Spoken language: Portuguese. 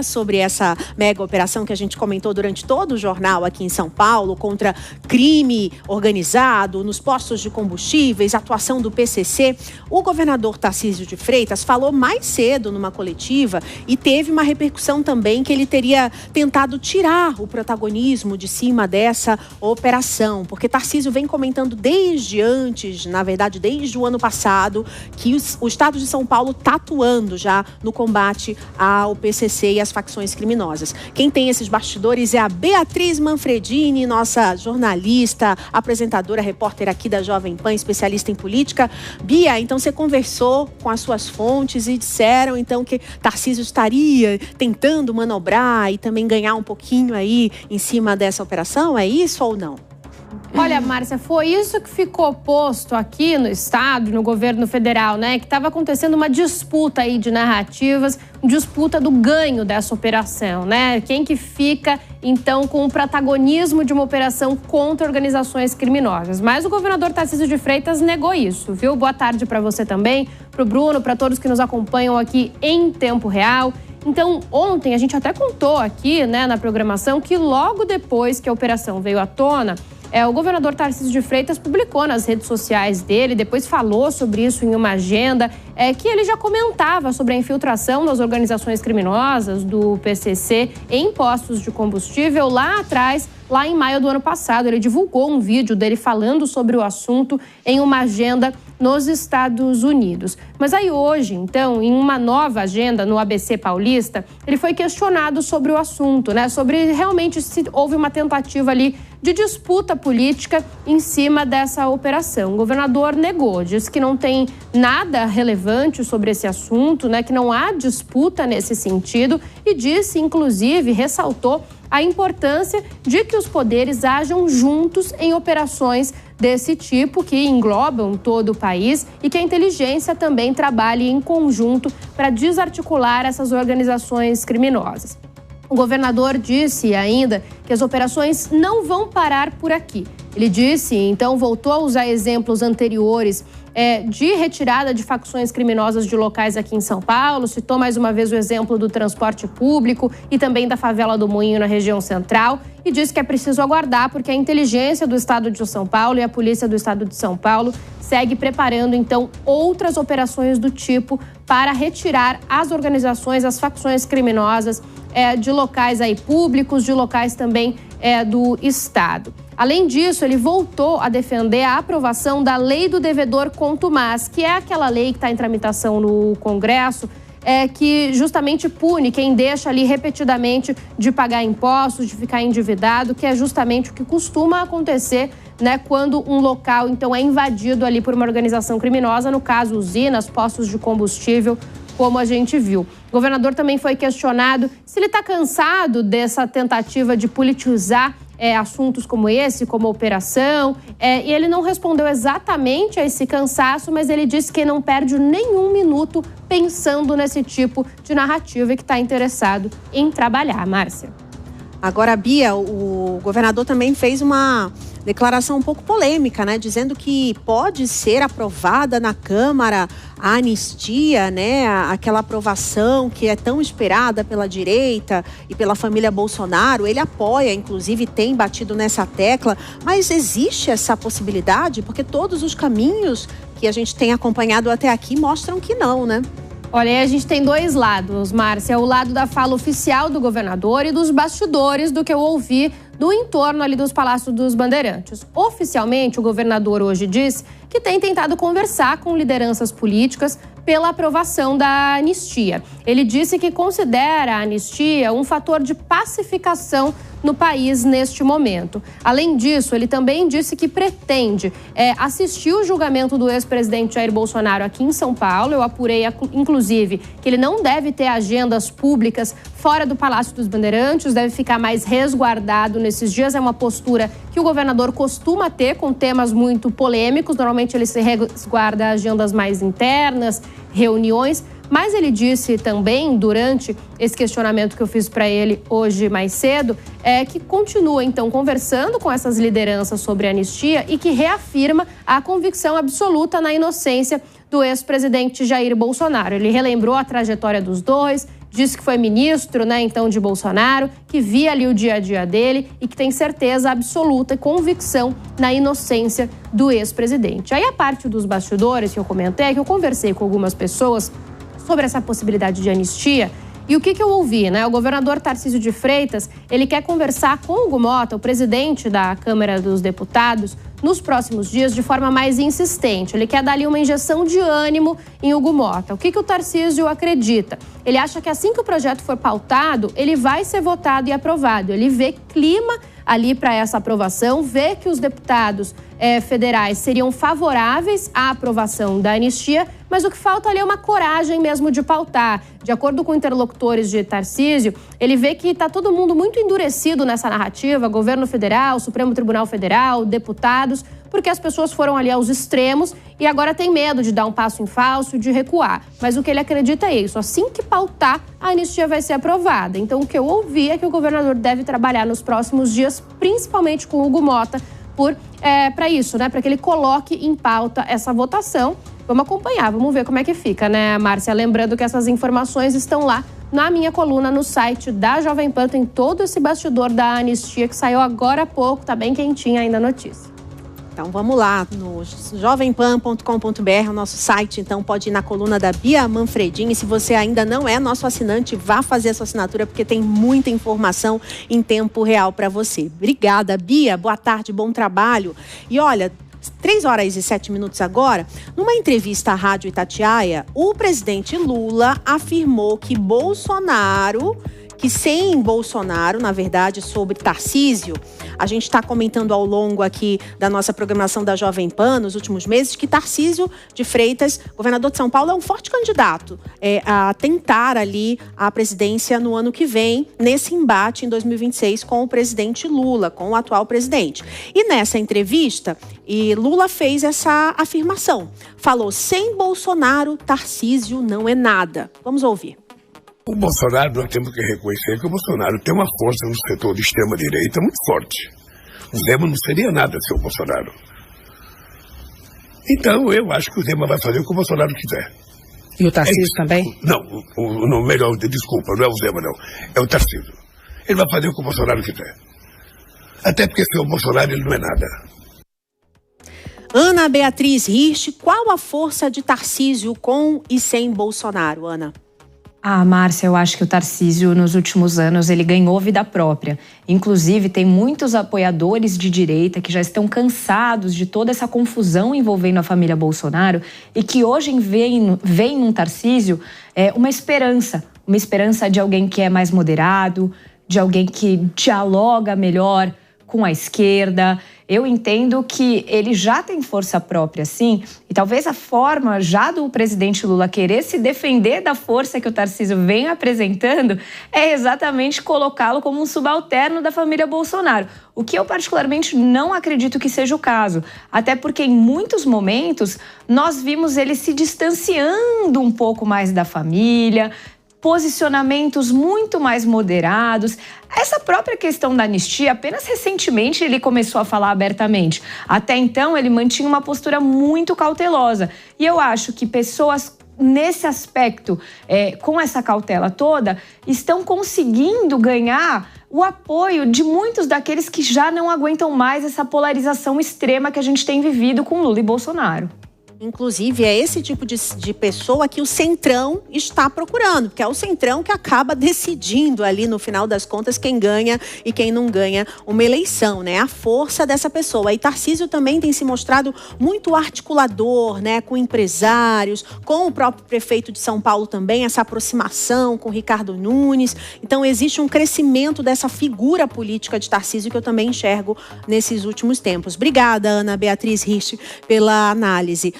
sobre essa mega operação que a gente comentou durante todo o jornal aqui em São Paulo, contra crime organizado nos postos de combustíveis, atuação do PCC. O governador Tarcísio de Freitas falou mais cedo numa coletiva e teve uma repercussão também que ele teria tentado tirar o protagonismo de cima dessa operação, porque Tarcísio vem comentando desde antes, na verdade desde o ano passado, que o estado de São Paulo está atuando já no combate ao PCC e às facções criminosas. Quem tem esses bastidores é a Beatriz Manfredini, nossa jornalista, apresentadora, repórter aqui da Jovem Pan, especialista em política. Bia, então você conversou com as suas fontes e disseram então que Tarcísio estaria tentando manobrar e também ganhar um pouquinho aí em cima dessa operação, é isso ou não? Olha, Márcia, foi isso que ficou posto aqui no estado, no governo federal, né? Que estava acontecendo uma disputa aí de narrativas, disputa do ganho dessa operação, né? Quem que fica, então, com o protagonismo de uma operação contra organizações criminosas. Mas o governador Tarcísio de Freitas negou isso, viu? Boa tarde para você também, para o Bruno, para todos que nos acompanham aqui em tempo real. Então, ontem a gente até contou aqui, né, na programação, que logo depois que a operação veio à tona, o governador Tarcísio de Freitas publicou nas redes sociais dele, depois falou sobre isso em uma agenda, que ele já comentava sobre a infiltração das organizações criminosas do PCC em postos de combustível lá atrás, lá em maio do ano passado. Ele divulgou um vídeo dele falando sobre o assunto em uma agenda nos Estados Unidos. Mas aí hoje, então, em uma nova agenda no ABC Paulista, ele foi questionado sobre o assunto, né? Sobre realmente se houve uma tentativa ali de disputa política em cima dessa operação. O governador negou, disse que não tem nada relevante sobre esse assunto, né? Que não há disputa nesse sentido e disse, inclusive, ressaltou a importância de que os poderes ajam juntos em operações desse tipo, que englobam todo o país, e que a inteligência também trabalhe em conjunto para desarticular essas organizações criminosas. O governador disse ainda que as operações não vão parar por aqui. Ele disse, então, voltou a usar exemplos anteriores de retirada de facções criminosas de locais aqui em São Paulo, citou mais uma vez o exemplo do transporte público e também da favela do Moinho na região central, e disse que é preciso aguardar porque a inteligência do estado de São Paulo e a polícia do estado de São Paulo segue preparando, então, outras operações do tipo para retirar as organizações, as facções criminosas de locais aí públicos, de locais também do estado. Além disso, ele voltou a defender a aprovação da Lei do Devedor Contumaz, que é aquela lei que está em tramitação no Congresso, que justamente pune quem deixa ali repetidamente de pagar impostos, de ficar endividado, que é justamente o que costuma acontecer, né, quando um local, então, é invadido ali por uma organização criminosa, no caso, usinas, postos de combustível, como a gente viu. O governador também foi questionado se ele está cansado dessa tentativa de politizar assuntos como esse, como a operação, e ele não respondeu exatamente a esse cansaço, mas ele disse que não perde nenhum minuto pensando nesse tipo de narrativa e que está interessado em trabalhar. Márcia. Agora, Bia, o governador também fez uma declaração um pouco polêmica, né? Dizendo que pode ser aprovada na Câmara a anistia, né? Aquela aprovação que é tão esperada pela direita e pela família Bolsonaro. Ele apoia, inclusive tem batido nessa tecla, mas existe essa possibilidade? Porque todos os caminhos que a gente tem acompanhado até aqui mostram que não, né? Olha, aí a gente tem dois lados, Márcia. O lado da fala oficial do governador e dos bastidores do que eu ouvi do entorno ali dos Palácios dos Bandeirantes. Oficialmente, o governador hoje disse que tem tentado conversar com lideranças políticas pela aprovação da anistia. Ele disse que considera a anistia um fator de pacificação no país neste momento. Além disso, ele também disse que pretende assistir o julgamento do ex-presidente Jair Bolsonaro aqui em São Paulo. Eu apurei, inclusive, que ele não deve ter agendas públicas fora do Palácio dos Bandeirantes, deve ficar mais resguardado nesses dias. É uma postura que o governador costuma ter com temas muito polêmicos. Normalmente ele se resguarda agendas mais internas, reuniões. Mas ele disse também, durante esse questionamento que eu fiz para ele hoje mais cedo, que continua, então, conversando com essas lideranças sobre a anistia e que reafirma a convicção absoluta na inocência do ex-presidente Jair Bolsonaro. Ele relembrou a trajetória dos dois, disse que foi ministro, né, então, de Bolsonaro, que via ali o dia a dia dele e que tem certeza absoluta e convicção na inocência do ex-presidente. Aí a parte dos bastidores que eu comentei, que eu conversei com algumas pessoas sobre essa possibilidade de anistia. E o que eu ouvi, né? O governador Tarcísio de Freitas, ele quer conversar com o Hugo Motta, o presidente da Câmara dos Deputados, nos próximos dias de forma mais insistente. Ele quer dar ali uma injeção de ânimo em Hugo Motta. O que o Tarcísio acredita? Ele acha que assim que o projeto for pautado, ele vai ser votado e aprovado. Ele vê clima ali para essa aprovação, vê que os deputados federais seriam favoráveis à aprovação da anistia, mas o que falta ali é uma coragem mesmo de pautar. De acordo com interlocutores de Tarcísio, ele vê que está todo mundo muito endurecido nessa narrativa, governo federal, Supremo Tribunal Federal, deputados, porque as pessoas foram ali aos extremos e agora tem medo de dar um passo em falso, de recuar. Mas o que ele acredita é isso, assim que pautar, a anistia vai ser aprovada. Então o que eu ouvi é que o governador deve trabalhar nos próximos dias, principalmente com o Hugo Motta, para isso, né? Para que ele coloque em pauta essa votação. Vamos acompanhar, vamos ver como é que fica, né, Márcia? Lembrando que essas informações estão lá na minha coluna no site da Jovem Pan. Tem todo esse bastidor da anistia que saiu agora há pouco, tá bem quentinha ainda a notícia. Então vamos lá, no jovempan.com.br, o nosso site, então pode ir na coluna da Bia Manfredini. E se você ainda não é nosso assinante, vá fazer a sua assinatura, porque tem muita informação em tempo real para você. Obrigada, Bia, boa tarde, bom trabalho. E olha, 3h07 agora, numa entrevista à Rádio Itatiaia, o presidente Lula afirmou que sem Bolsonaro, na verdade, sobre Tarcísio, a gente está comentando ao longo aqui da nossa programação da Jovem Pan nos últimos meses que Tarcísio de Freitas, governador de São Paulo, é um forte candidato a tentar ali a presidência no ano que vem, nesse embate em 2026 com o presidente Lula, com o atual presidente. E nessa entrevista, Lula fez essa afirmação. Falou, sem Bolsonaro, Tarcísio não é nada. Vamos ouvir. O Bolsonaro, nós temos que reconhecer que o Bolsonaro tem uma força no setor de extrema-direita muito forte. O Zema não seria nada sem o Bolsonaro. Então, eu acho que o Zema vai fazer o que o Bolsonaro quiser. E o Tarcísio também? Não, melhor, desculpa, não é o Zema, não. É o Tarcísio. Ele vai fazer o que o Bolsonaro quiser. Até porque sem o Bolsonaro ele não é nada. Ana Beatriz Hirsch, qual a força de Tarcísio com e sem Bolsonaro, Ana? Márcia, eu acho que o Tarcísio, nos últimos anos, ele ganhou vida própria. Inclusive, tem muitos apoiadores de direita que já estão cansados de toda essa confusão envolvendo a família Bolsonaro e que hoje veem num Tarcísio uma esperança de alguém que é mais moderado, de alguém que dialoga melhor com a esquerda. Eu entendo que ele já tem força própria, sim, e talvez a forma já do presidente Lula querer se defender da força que o Tarcísio vem apresentando é exatamente colocá-lo como um subalterno da família Bolsonaro, o que eu particularmente não acredito que seja o caso, até porque em muitos momentos nós vimos ele se distanciando um pouco mais da família, posicionamentos muito mais moderados. Essa própria questão da anistia, apenas recentemente ele começou a falar abertamente. Até então, ele mantinha uma postura muito cautelosa. E eu acho que pessoas nesse aspecto, com essa cautela toda, estão conseguindo ganhar o apoio de muitos daqueles que já não aguentam mais essa polarização extrema que a gente tem vivido com Lula e Bolsonaro. Inclusive, é esse tipo de pessoa que o Centrão está procurando, porque é o Centrão que acaba decidindo ali, no final das contas, quem ganha e quem não ganha uma eleição, né? A força dessa pessoa. E Tarcísio também tem se mostrado muito articulador, né? Com empresários, com o próprio prefeito de São Paulo também, essa aproximação com Ricardo Nunes. Então, existe um crescimento dessa figura política de Tarcísio que eu também enxergo nesses últimos tempos. Obrigada, Ana Beatriz Hirsch, pela análise.